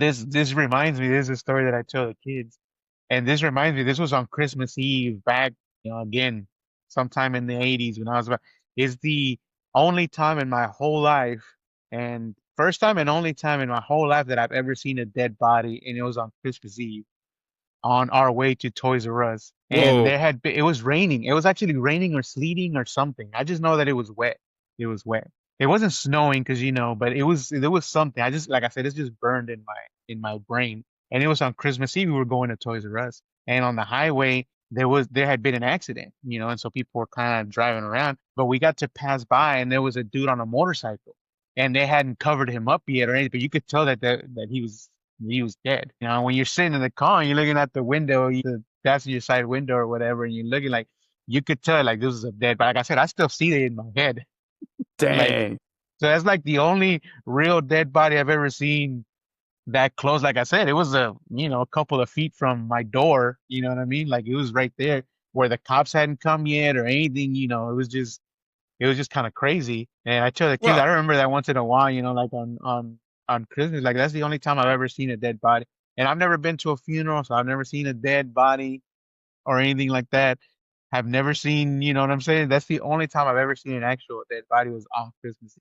this reminds me. This is a story that I tell the kids, and this reminds me. This was on Christmas Eve back, again, sometime in the '80s when I was about. Is the only time in my whole life, and first time and only time in my whole life that I've ever seen a dead body, and it was on Christmas Eve on our way to Toys R Us, and Whoa. it was raining. It was actually raining or sleeting or something. I just know that it was wet. It was wet. It wasn't snowing because but there was something. I just like I said, it's just burned in my brain. And it was on Christmas Eve. We were going to Toys R Us, and on the highway there had been an accident, and so people were kind of driving around. But we got to pass by, and there was a dude on a motorcycle, and they hadn't covered him up yet or anything. But you could tell that he was dead. When you're sitting in the car and you're looking out the window, the passenger side window or whatever, and you're looking like you could tell like this is a dead. But like I said, I still see it in my head. Like Dang. so, that's like the only real dead body I've ever seen that close. Like I said, it was a couple of feet from my door. You know what I mean? Like it was right there where the cops hadn't come yet or anything. It was just kind of crazy. And I tell the kids, I Well, remember that once in a while, like on Christmas, like that's the only time I've ever seen a dead body. And I've never been to a funeral, so I've never seen a dead body or anything like that. Have never seen, you know what I'm saying? That's the only time I've ever seen an actual dead body was on Christmas